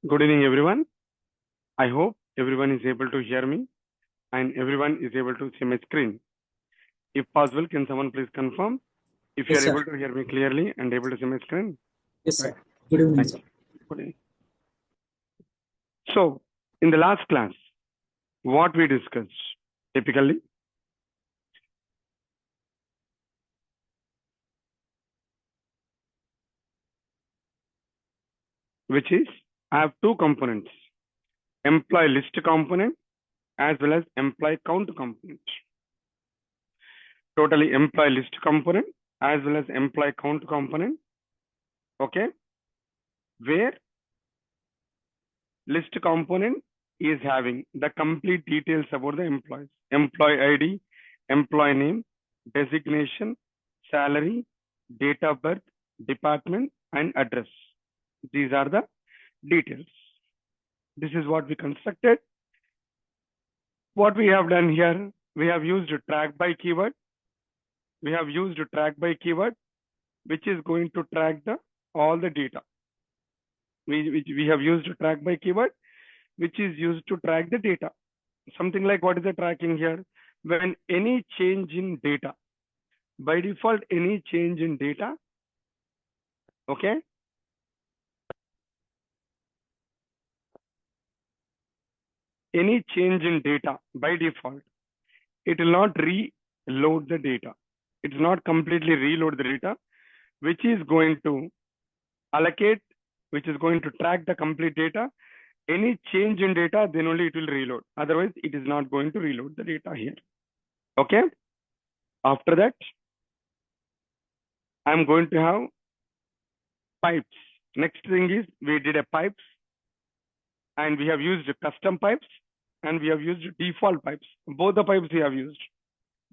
Good evening, everyone. I hope everyone is able to hear me and everyone is able to see my screen. If possible, can someone please confirm if you Yes, are sir. able to hear me clearly and able to see my screen? Yes, Right. sir. Good evening, Thank sir. you. Good evening. So, in the last class, what we discussed typically, which is I have two components, employee list component as well as employee count component. Totally employee list component as well as employee count component. Okay. Where list component is having the complete details about the employees, employee ID, employee name, designation, salary, date of birth, department, and address. These are the details. This is what we constructed. What we have done here, we have used track by keyword. We have used track by keyword, which is going to track the all the data. We have used track by keyword, which is used to track the data. Something like what is the tracking here? When any change in data, by default, any change in data, okay? Any change in data by default, it will not reload the data. It's not completely reload the data, which is going to allocate, which is going to track the complete data. Any change in data, then only it will reload. Otherwise, it is not going to reload the data here. Okay? After that, I'm going to have pipes. Next thing is we did a pipes and we have used custom pipes and we have used default pipes. Both the pipes we have used.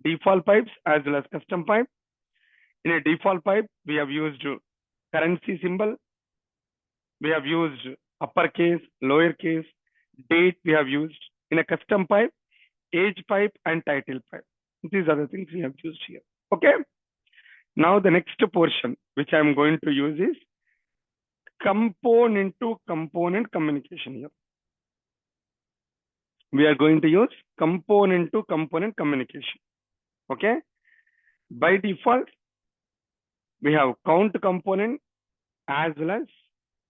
Default pipes as well as custom pipe. In a default pipe, we have used currency symbol. We have used uppercase, lowercase, date we have used. In a custom pipe, age pipe and title pipe. These are the things we have used here. Okay. Now the next portion which I'm going to use is component to component communication here. We are going to use component to component communication. Okay. By default, we have count component as well as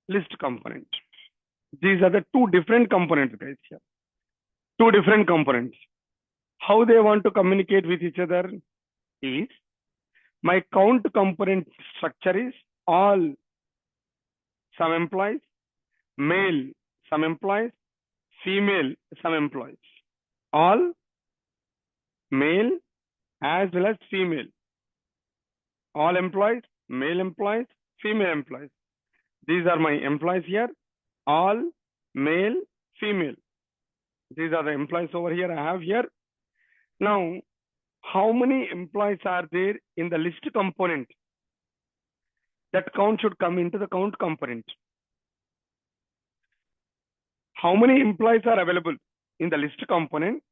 list component. These are the two different components, guys. Here. Two different components. How they want to communicate with each other is my count component structure is all some employees, male some employees, female some employees. All male as well as female. All employees, male employees, female employees. These are my employees here. All male, female. These are the employees over here I have here. Now, how many employees are there in the list component? That count should come into the count component. How many employees are available in the list component?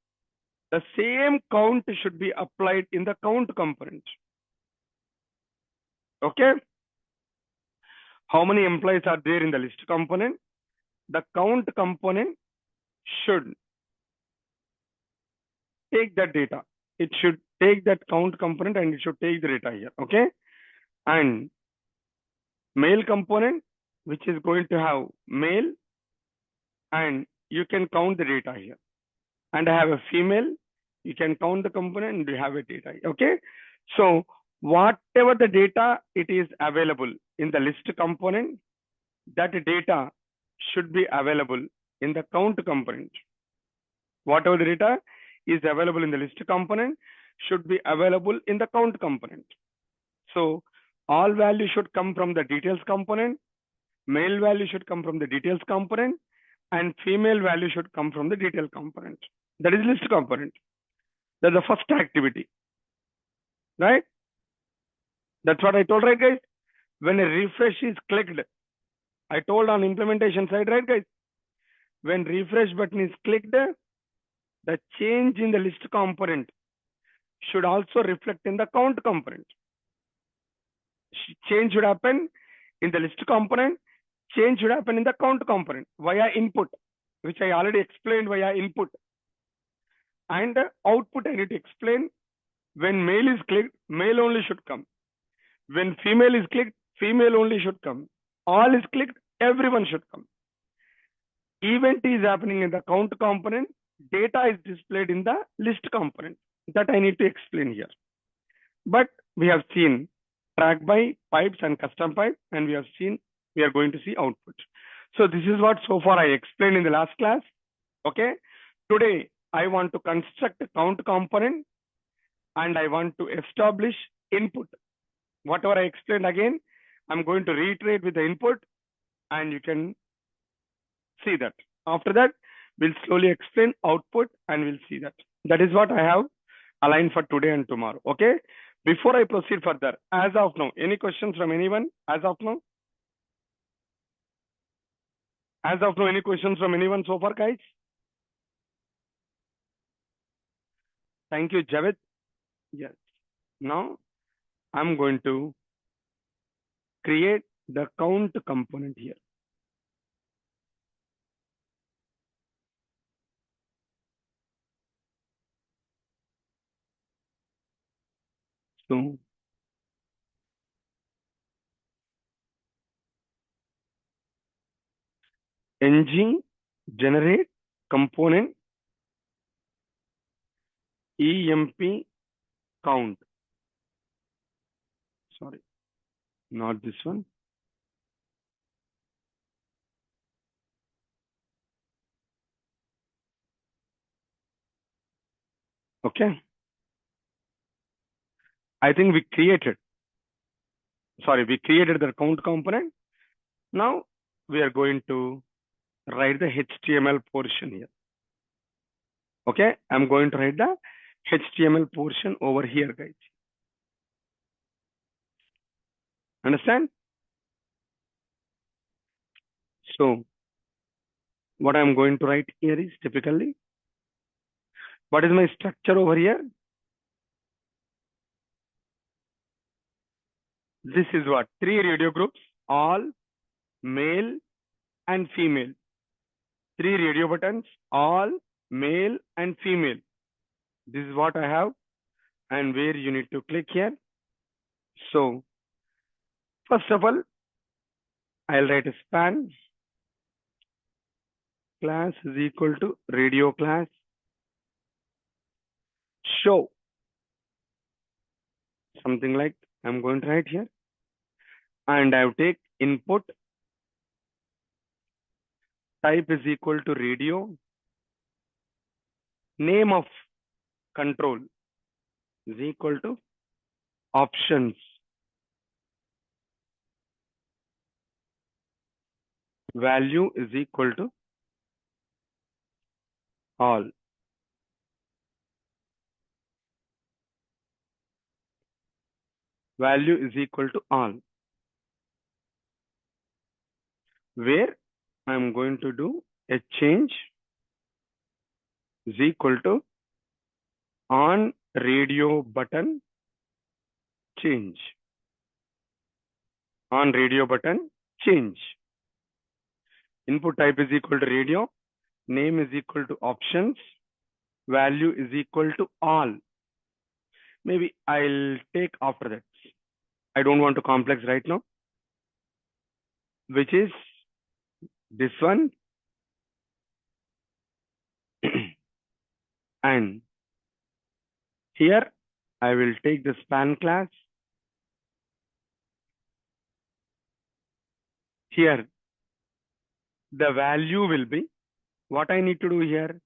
The same count should be applied in the count component. Okay? How many employees are there in the list component? The count component should take that data. It should take that count component and it should take the data here. Okay? And male component, which is going to have male, and you can count the data here. And I have a female, you can count the component and you have a data. Okay? So whatever the data it is available in the list component, that data should be available in the count component. Whatever the data is available in the list component should be available in the count component. So all value should come from the details component, male value should come from the details component, and female value should come from the detail component. That is list component. That's the first activity, right? That's what I told, right, guys? When a refresh is clicked, I told on implementation side, right, guys? When refresh button is clicked, the change in the list component should also reflect in the count component. Change should happen in the list component. change should happen in the count component via input, which I already explained via input. And output, I need to explain. When male is clicked, male only should come. When female is clicked, female only should come. All is clicked, everyone should come. Event is happening in the count component. Data is displayed in the list component. That I need to explain here. But we have seen track by, pipes, and custom pipe, and we are going to see output. So this is what so far I explained in the last class. Okay. Today I want to construct a count component and I want to establish input. Whatever I explained again, I'm going to reiterate with the input and you can see that. After that, we'll slowly explain output and we'll see that. That is what I have aligned for today and tomorrow. Okay. Before I proceed further, as of now, any questions from anyone? As of now? As of now, any questions from anyone so far, guys? Thank you, Javed. Yes. Now, I'm going to create the count component here. So, ng generate component emp count. Sorry, not this one. Okay. I think we created the count component. Now we are going to write the HTML portion here. Okay, I'm going to write the HTML portion over here, guys. Understand? So what I'm going to write here is typically, what is my structure over here? This is what? 3 radio groups, all, male and female. 3 radio buttons, all, male and female. This is what I have and where you need to click here. So first of all, I'll write a span class is equal to radio class show. Something like I'm going to write here. And I will take input type is equal to radio. Name of control is equal to options. Value is equal to all. Value is equal to all. Where I'm going to do a change is equal to on radio button change. On radio button change. Input type is equal to radio. Name is equal to options. Value is equal to all. Maybe I'll take after that. I don't want to complex right now. Which is this one. And here I will take the span class. Here the value will be what I need to do here.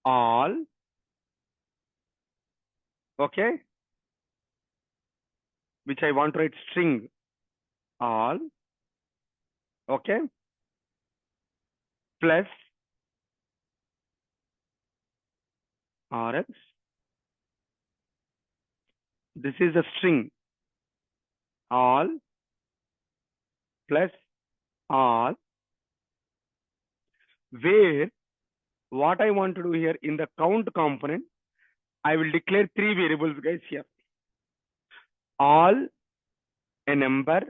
All. Okay. Which I want to write string. All. Okay. Plus RX. This is a string. All plus all. Where what I want to do here in the count component, I will declare 3 variables, guys, here. All, a number,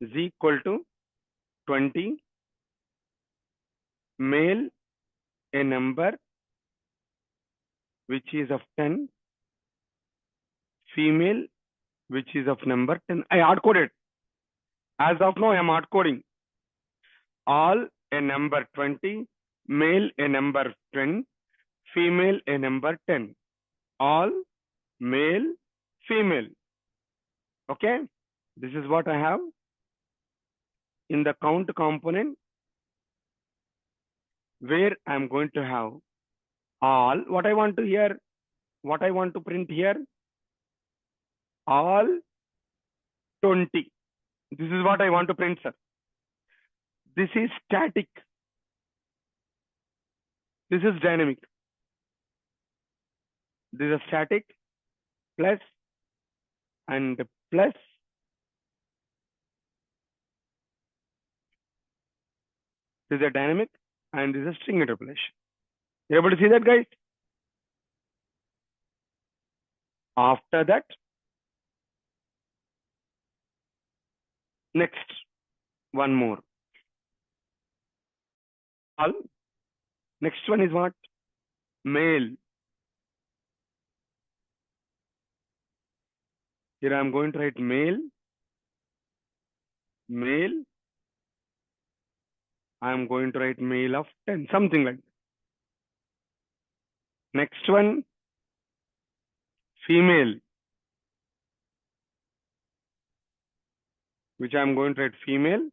is equal to 20, male a number which is of 10, female which is of number 10. I hard coded. As of now, I am hard coding. All a number 20, male a number 10, female a number 10. All male, female. Okay, this is what I have in the count component, where I'm going to have all. What I want to print here, all 20. This is what I want to print, sir. This is static. This is dynamic. This is static, plus and plus. This is a dynamic and this is a string interpolation. You able to see that, guys? After that, next one more. All. Next one is what? Male. Here I am going to write male. Male. I am going to write male of 10, something like that. Next one, female, which I am going to write female.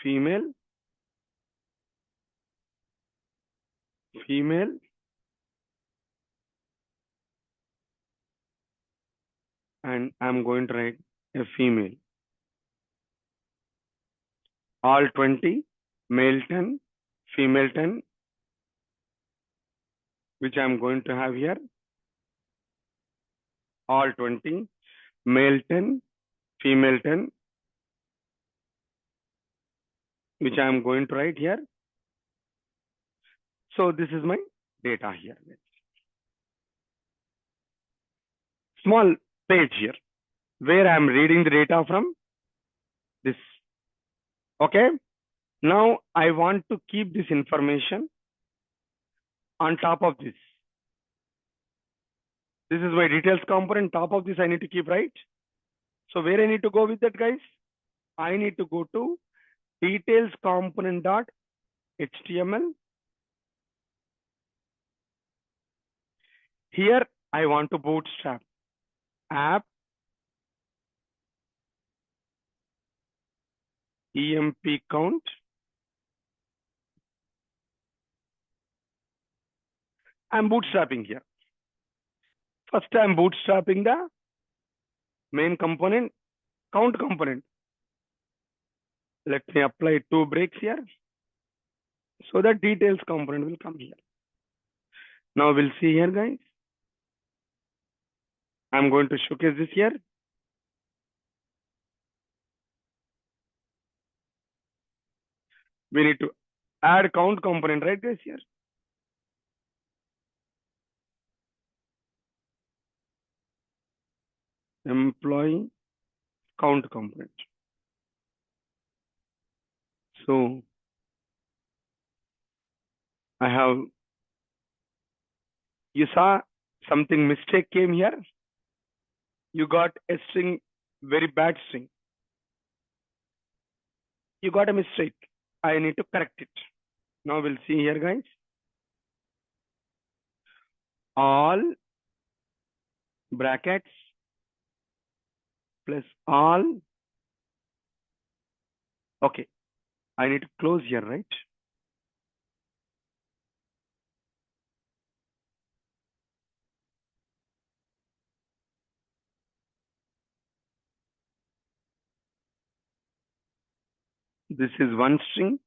Female. Female. And I'm going to write a female. All 20, male 10, female 10, which I'm going to have here. All 20, male 10, female 10, which I'm going to write here. So this is my data here. Small page here, where I'm reading the data from this. Okay. Now I want to keep this information on top of this. This is my details component. Top of this I need to keep, right? So where I need to go with that, guys? I need to go to details component dot HTML. Here I want to bootstrap app emp count. I'm bootstrapping here. First I'm bootstrapping the main component, count component. Let me apply 2 breaks here, so that details component will come here. Now we'll see here, guys. I'm going to showcase this here. We need to add count component, right, guys, here. Employee count component. So I have, you saw something mistake came here. You got a string, very bad string. You got a mistake. I need to correct it. Now we'll see here, guys. All brackets plus all. Okay. I need to close here, right? This is one string,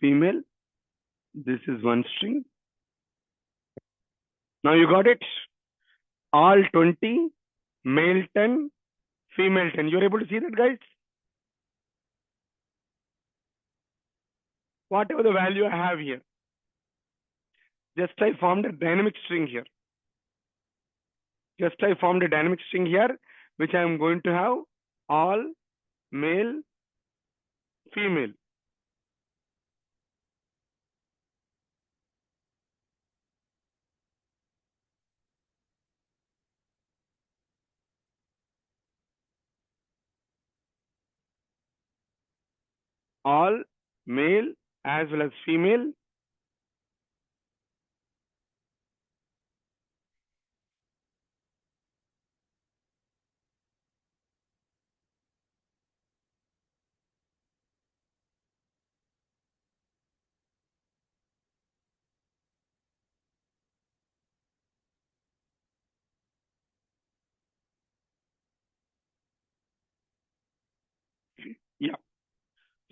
female. This is one string. Now you got it. All 20, male 10, female 10. You're able to see that, guys? Whatever the value I have here, just I formed a dynamic string here. Just I formed a dynamic string here, which I am going to have all male, female. All male as well as female. Yeah.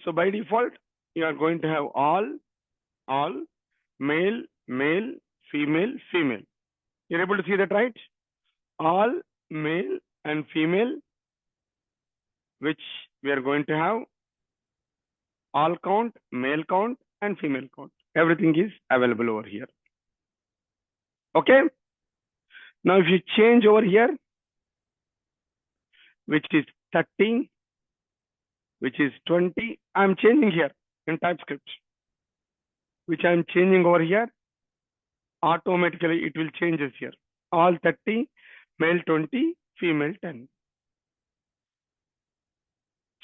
So by default, you are going to have all male, male, female, female. You're able to see that, right? All male and female, which we are going to have all count, male count, and female count. Everything is available over here. Okay. Now, if you change over here, which is 30, which is 20, I'm changing here in TypeScript, which I'm changing over here. Automatically, it will change here. All 30, male 20, female 10.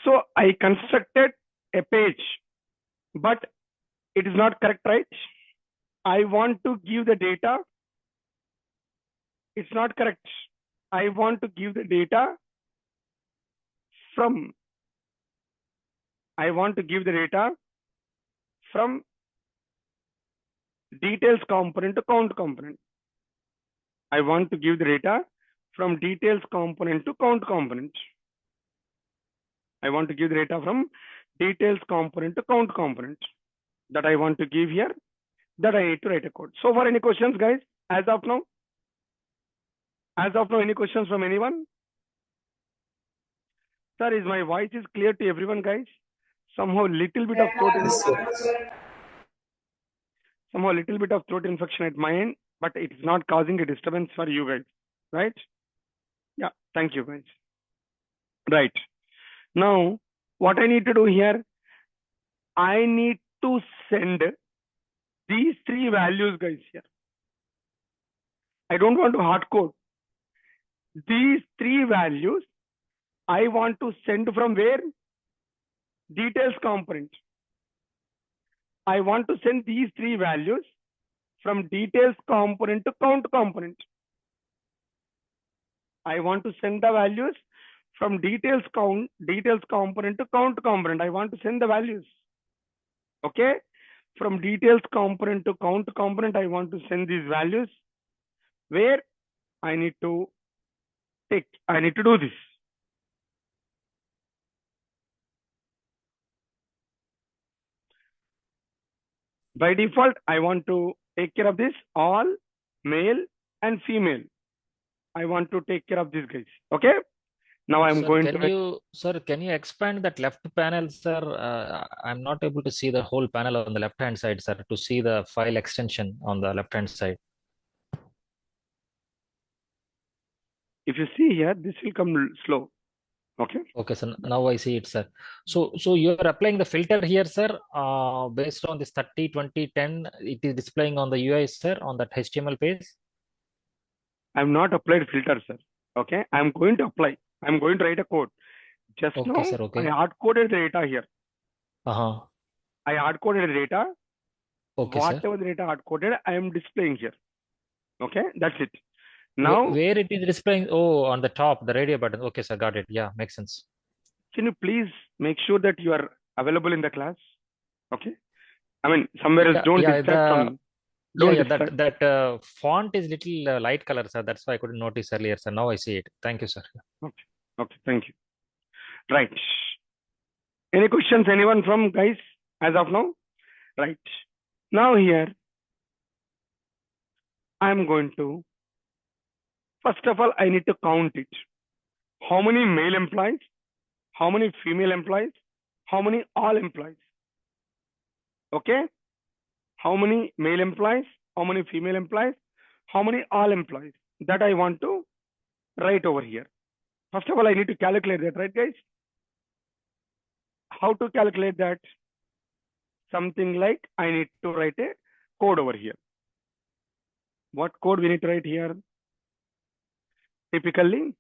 So I constructed a page, but it is not correct, right? I want to give the data. It's not correct. I want to give the data from, I want to give the data from details component to count component. I want to give the data from details component to count component. I want to give the data from details component to count component. That I want to give here, that I need to write a code. So for any questions, guys, as of now? As of now, any questions from anyone? Sir, is my voice is clear to everyone, guys? Somehow little bit of throat infection at my end, but it is not causing a disturbance for you guys, right? Yeah, thank you, guys. Right. Now, what I need to do here, I need to send these three values, guys, here. I don't want to hard code. These three values, I want to send from where? Details component. I want to send these three values from details component to count component. I want to send the values from details component to count component. I want to send the values. Okay. From details component to count component, I want to send these values where I need to do this. By default, I want to take care of this all male and female. I want to take care of these guys. Okay. Now I'm going to. Sir, can you expand that left panel, sir? I'm not able to see the whole panel on the left hand side, sir, to see the file extension on the left hand side. If you see here, this will come slow. Okay. Okay, so now I see it, sir. So you're applying the filter here, sir, based on this 30, 20, 10. It is displaying on the UI, sir, on that HTML page. I'm not applied filter, sir. Okay. I'm going to apply. I'm going to write a code. Just okay, now, sir, okay. I hard-coded the data here. I hard-coded the data. Okay, whatever sir. the data hard-coded, I am displaying here. Okay, that's it. Now, where it is displaying? Oh, on the top, the radio button. Okay, sir, got it. Yeah, makes sense. Can you please make sure that you are available in the class? Okay. I mean, somewhere else, don't distract from. That font is little light color, sir. That's why I couldn't notice earlier, sir. Now I see it. Thank you, sir. Okay, thank you. Right. Any questions, anyone from guys, as of now? Right. Now here, I'm going to, first of all, I need to count it. How many male employees? How many female employees? How many all employees? Okay. How many male employees? How many female employees? How many all employees? That I want to right over here. First of all, I need to calculate that, right, guys? How to calculate that? Something like I need to write a code over here. What code we need to write here? Typically,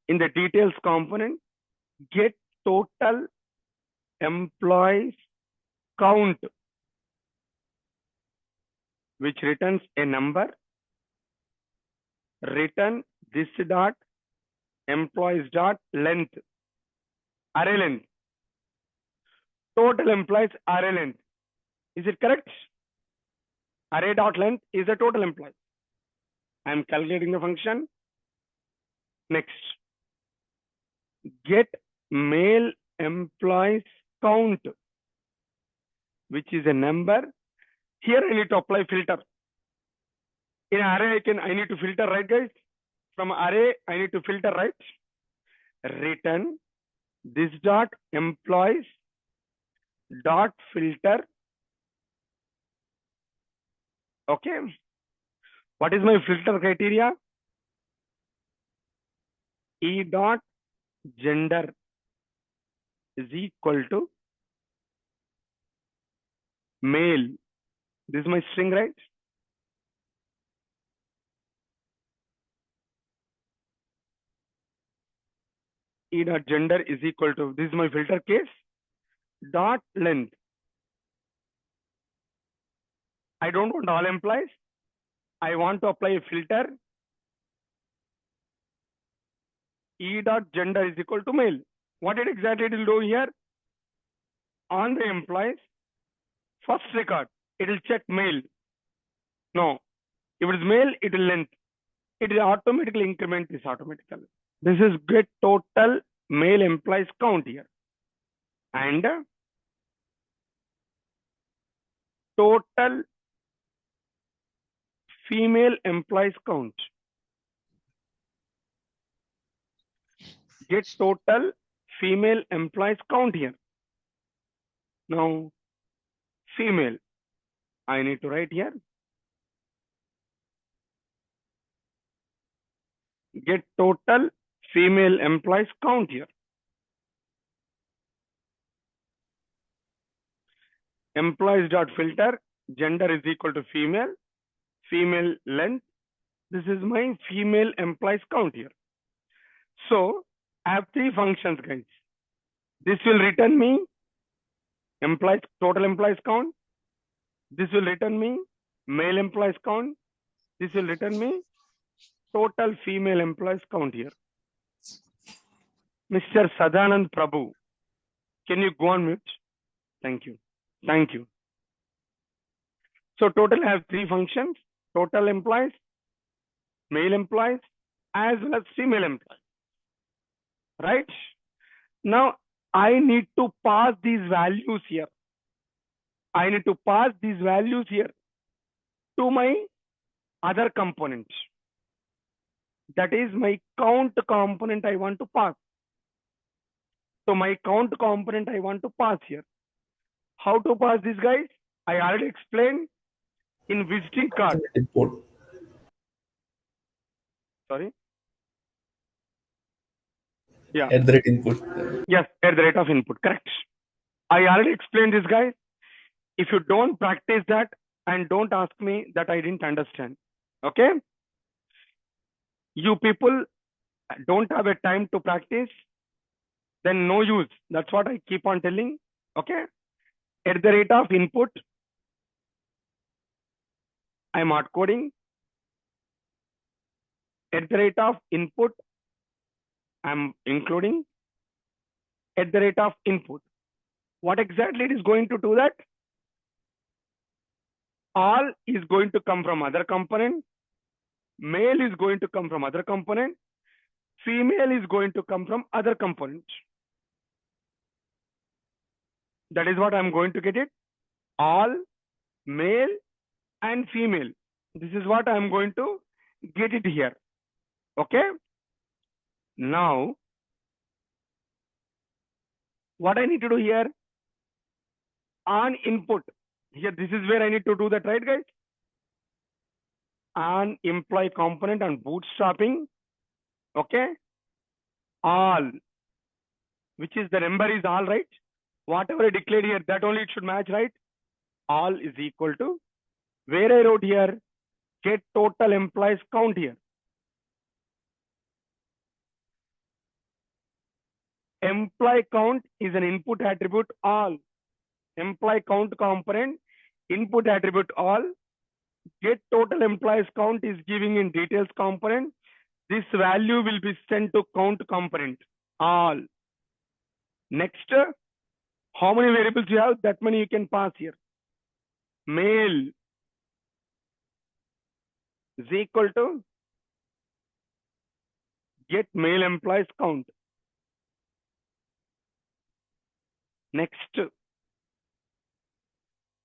in the details component, get total employees count, which returns a number, return this dot employees dot length, array length, total employees array length. Is it correct? Array dot length is the total employees. I am calculating the function. Next, get male employees count, which is a number. Here I need to apply filter. In array, I need to filter, right, guys? From array, I need to filter, right? Return this dot employees dot filter. Okay. What is my filter criteria? E dot gender is equal to male. This is my string, right? E dot gender is equal to, this is my filter case, dot length. I don't want all employees. I want to apply a filter. E dot gender is equal to male. What it exactly will do here? On the employees, first record, it will check male. No. If it is male, it will length. It will automatically increment this automatically. This is get total male employees count here. And total female employees count. Get total female employees count here. Now, female, I need to write here. Get total female employees count here. Employees dot filter, gender is equal to female, female length. This is my female employees count here. So I have three functions, guys. This will return me employees, total employees count. This will return me male employees count. This will return me total female employees count here. Mr. Sadanand Prabhu, can you go on mute? Thank you. Thank you. So total I have three functions: total employees, male employees, as well as female employees. Right? Now I need to pass these values here. I need to pass these values here to my other component. That is my count component I want to pass. So my count component I want to pass here. How to pass this, guys? I already explained in visiting card. Input. Sorry. Yeah. At the rate input. Yes, at the rate of input. Correct. I already explained this, guys. If you don't practice that and don't ask me that I didn't understand. Okay? You people don't have a time to practice, then no use. That's what I keep on telling. Okay? At the rate of input, I'm hard coding. At the rate of input, I'm including. At the rate of input. What exactly it is going to do that? All is going to come from other component. Male is going to come from other component. Female is going to come from other component. That is what I'm going to get it. All, male and female. This is what I'm going to get it here. Okay. Now, what I need to do here? On input. Here, this is where I need to do that, right, guys? and employee component and bootstrapping. Okay. All, which is the number is all, right? Whatever I declared here, that only it should match, right? All is equal to, where I wrote here, get total employees count here. Employee count is an input attribute all. Employee count component, input attribute all. Get total employees count is giving in details component. This value will be sent to count component all. Next, how many variables you have, that many you can pass here. Male is equal to get male employees count. Next,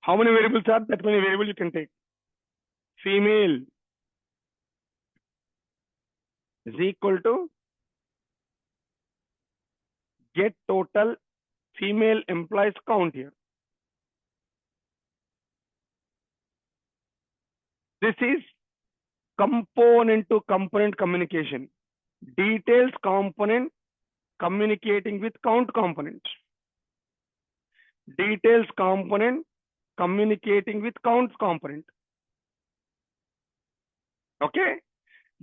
how many variables are, that many variables you can take. Female is equal to get total female employees count here. This is component to component communication. Details component communicating with count component. Details component communicating with counts component. Okay.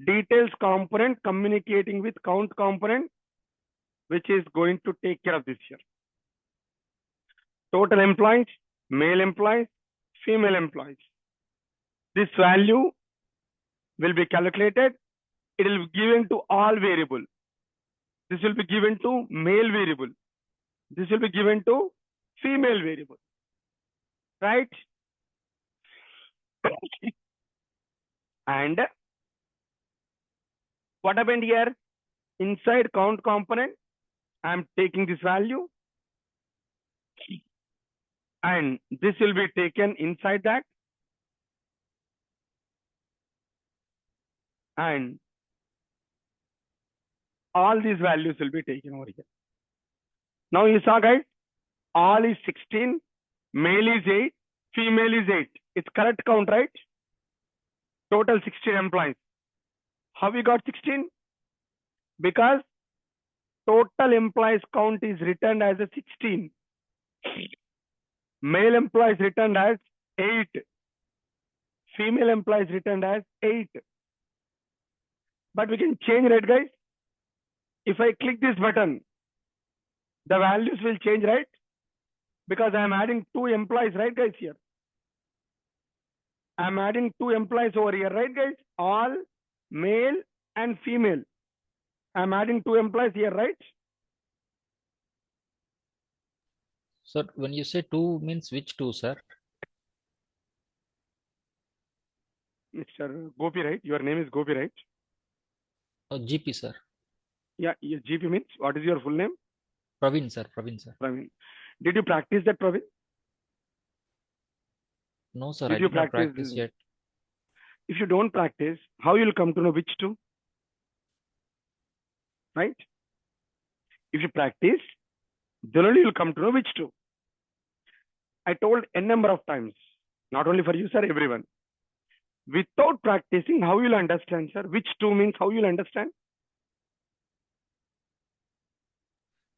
Details component communicating with count component, which is going to take care of this here. Total employees, male employees, female employees. This value will be calculated. It will be given to all variable. This will be given to male variable. This will be given to female variable. Right? And what happened here? Inside count component, I am taking this value. And this will be taken inside that. And all these values will be taken over here. Now you saw, guys, all is 16, male is 8, female is 8. It's correct count, right? Total 16 employees. How we got 16? Because total employees count is returned as a 16. Male employees returned as 8. Female employees returned as 8. But we can change, right, guys? If I click this button, the values will change, right? Because I am adding 2 employees, right, guys, here. I am adding 2 employees over here, right, guys? All male and female. I am adding 2 employees here, right? Sir, when you say 2 means which 2, sir? Mr. Gopi, right? Your name is Gopi, right? GP, sir. Yeah, GP means, what is your full name? Praveen, sir. Praveen, sir. Praveen. Did you practice that, Praveen? No, sir. I did not practice yet. If you don't practice, how you'll come to know which 2? Right? If you practice, then only you'll come to know which 2. I told n number of times, not only for you, sir, everyone. Without practicing, how you'll understand, sir? Which 2 means how you'll understand?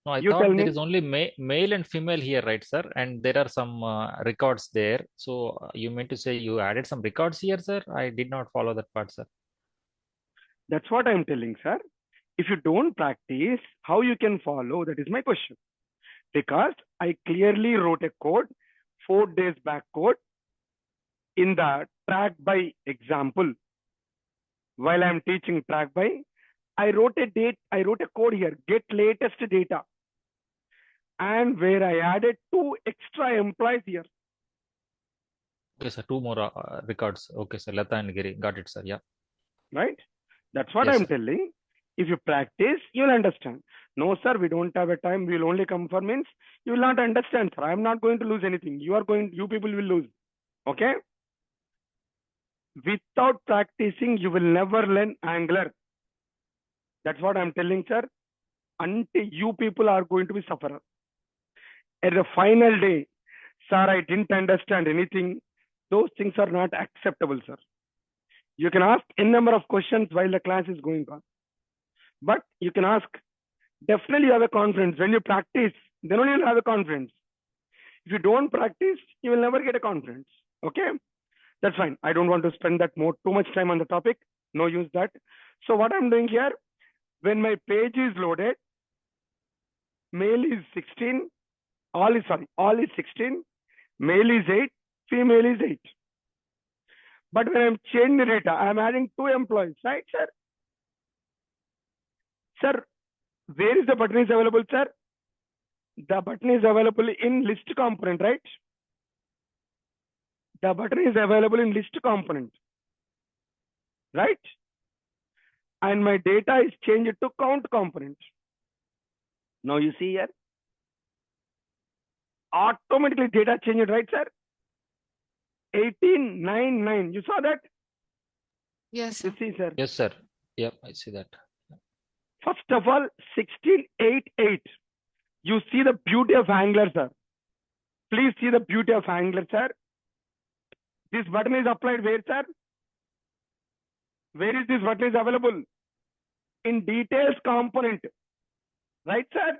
No, I You thought tell there me. is only male and female here, right, sir? And there are some records there. So you meant to say you added some records here, sir? I did not follow that part, sir. That's what I'm telling, sir. If you don't practice, how you can follow? That is my question. Because I clearly wrote a code, 4 days back code, in the track by example. While I'm teaching track by, I wrote a code here, get latest data. And where I added 2 extra employees here. Okay, sir. 2 more records. Okay, sir. Lata and Giri. Got it, sir. Yeah. Right? That's what Yes, I'm sir. telling. If you practice, you'll understand. No, sir, we don't have a time. We'll only come for means you will not understand, sir. I'm not going to lose anything. You people will lose. Okay? Without practicing, you will never learn Angular. That's what I'm telling, sir. Until you people are going to be sufferer. At the final day, sir, I didn't understand anything. Those things are not acceptable, sir. You can ask n number of questions while the class is going on. But you can ask, definitely you have a confidence. When you practice, then only you'll have a confidence. If you don't practice, you will never get a confidence. Okay? That's fine. I don't want to spend that too much time on the topic. No use that. So what I'm doing here, when my page is loaded, male is 16, all is 16, male is 8, female is 8. But when I'm changing the data, I'm adding 2 employees, right, sir? Sir, where is the button is available, sir? The button is available in list component, right? The button is available in list component, right? And my data is changed to count component. Now you see here, automatically data changed, right, sir? 18, 9, 9. You saw that? Yes, You sir. see, sir. Yes, sir. Yep, I see that. First of all, 16, 8, 8. You see the beauty of Angular, sir. Please see the beauty of Angular, sir. This button is applied where, sir? Where is this button is available? In details component. Right, sir?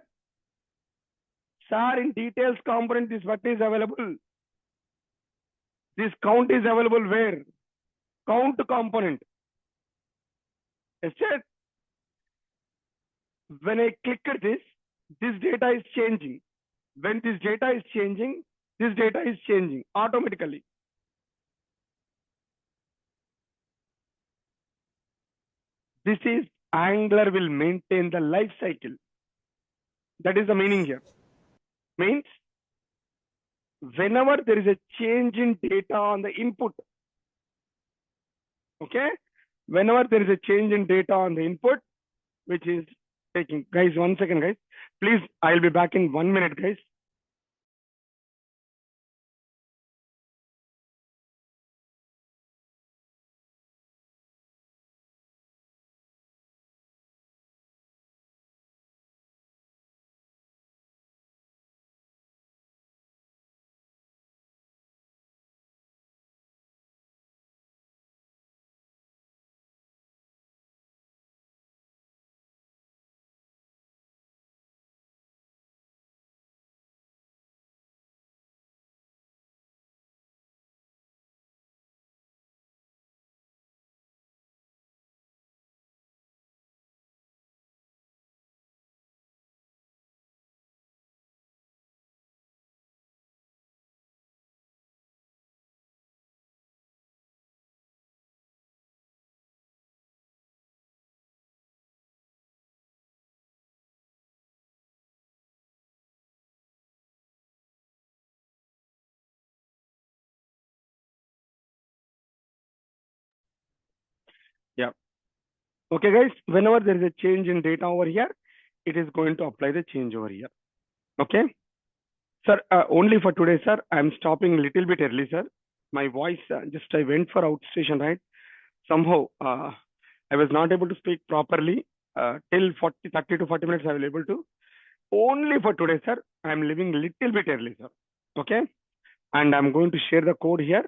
Sir, in details component, this button is available. This count is available where? Count component. Yes, sir? When I click at this data is changing. When this data is changing, this data is changing automatically. This is Angular will maintain the life cycle. That is the meaning here. Means whenever there is a change in data on the input, okay? Whenever there is a change in data on the input, which is taking, guys, 1 second, guys. Please, I'll be back in 1 minute, guys. Yeah. Okay, guys, whenever there is a change in data over here, it is going to apply the change over here. Okay. Sir, only for today, sir. I'm stopping a little bit early, sir. My voice, just I went for outstation, right? Somehow, I was not able to speak properly till 30 to 40 minutes. I will able to. Only for today, sir. I'm leaving a little bit early, sir. Okay. And I'm going to share the code here.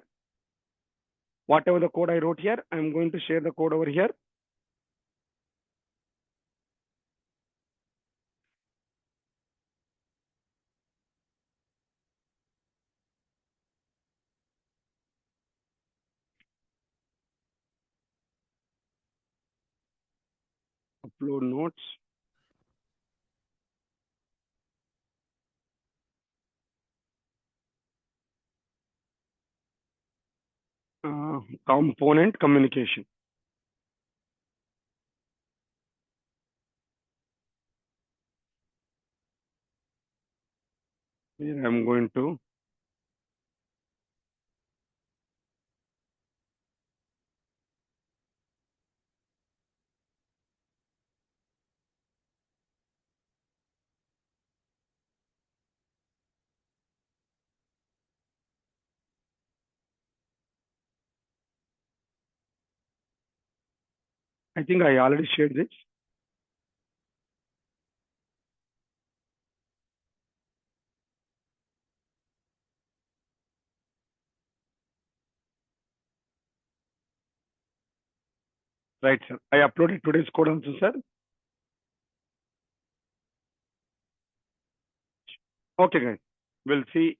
Whatever the code I wrote here, I'm going to share the code over here. Upload notes. Component communication. Here I'm going to I think I already shared this. Right, sir. I uploaded today's code also, sir. Okay, guys. We'll see.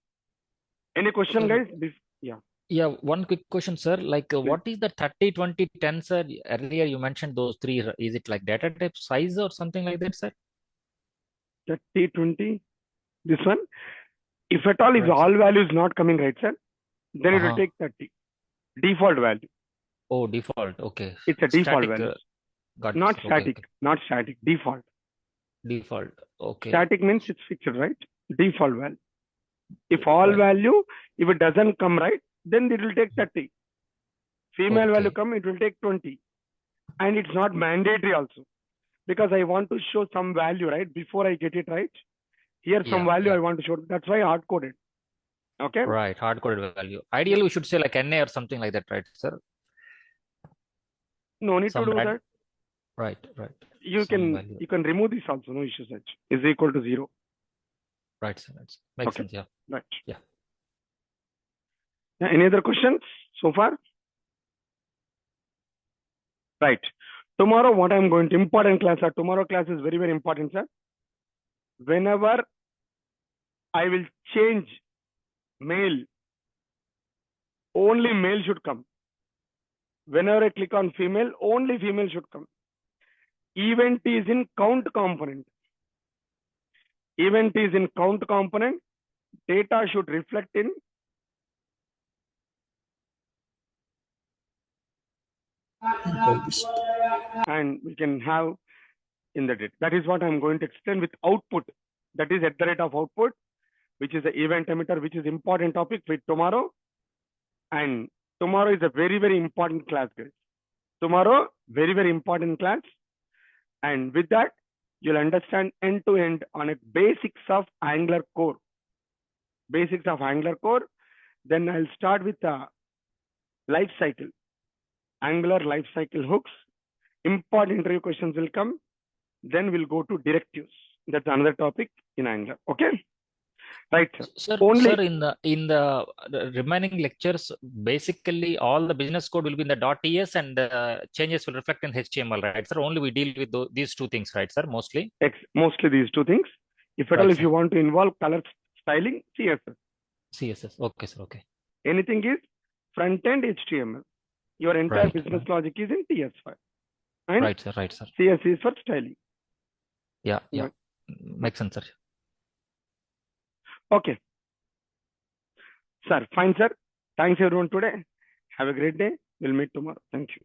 Any question, Sir, guys? Yeah. yeah, one quick question, sir. Like, Please. what is the 30, 20, 10, sir? Earlier you mentioned those three. Is it like data type size or something like that, sir? 30, 20. This one. If at all, if Right, sir. all value is not coming, right, sir, then it will take 30. Default value. Oh, default. Okay. It's a default Static. value. Got it, Not sir. static. Okay. Not static. Default. Default. Okay. Static means it's fixed, right? Default value. If all Right. value, if it doesn't come right, then it will take 30. Female value Okay. come, it will take 20. And it's not mandatory also. Because I want to show some value, right? Before I get it right. Here some Yeah, value yeah. I want to show. That's why I hard coded. Okay. Right. Hard-coded value. Ideally, we should say like NA or something like that, right, sir? No need Some to do bad- that. Right, right. You Some value. can remove this also. No issues. Is equal to 0. Right, sir. Makes Okay. sense. Yeah. Right. Yeah. Any other questions so far? Right. Tomorrow, what I'm going to important class, sir. Tomorrow class is very, very important, sir. Whenever I will change male, only male should come. Whenever I click on female, only female should come. Event is in count component. Event is in count component. Data should reflect in and we can have in the date. That is what I'm going to explain with output. That is at the rate of output, which is the event emitter, which is important topic with tomorrow. And tomorrow is a very, very important class, guys. Tomorrow, very, very important class. And with that, you'll understand end to end on a basics of Angular core. Basics of Angular core. Then I'll start with the life cycle. Angular life cycle hooks. Important interview questions will come. Then we'll go to directives. That's another topic in Angular. Okay. Right, sir. Sir, Only sir, in the remaining lectures, basically all the business code will be in the .ts and changes will reflect in HTML, right, sir? Only we deal with these two things, right, sir? Mostly. mostly these two things. If at Right, all, if sir. you want to involve color styling, CSS. CSS. Okay, sir. Okay. Anything is front end HTML. Your entire Right, business right. logic is in TS5. And Right, sir. Right, sir. CSS is for styling. Yeah, yeah. Right. Makes sense, sir. Okay. Sir, fine, sir. Thanks everyone today. Have a great day. We'll meet tomorrow. Thank you.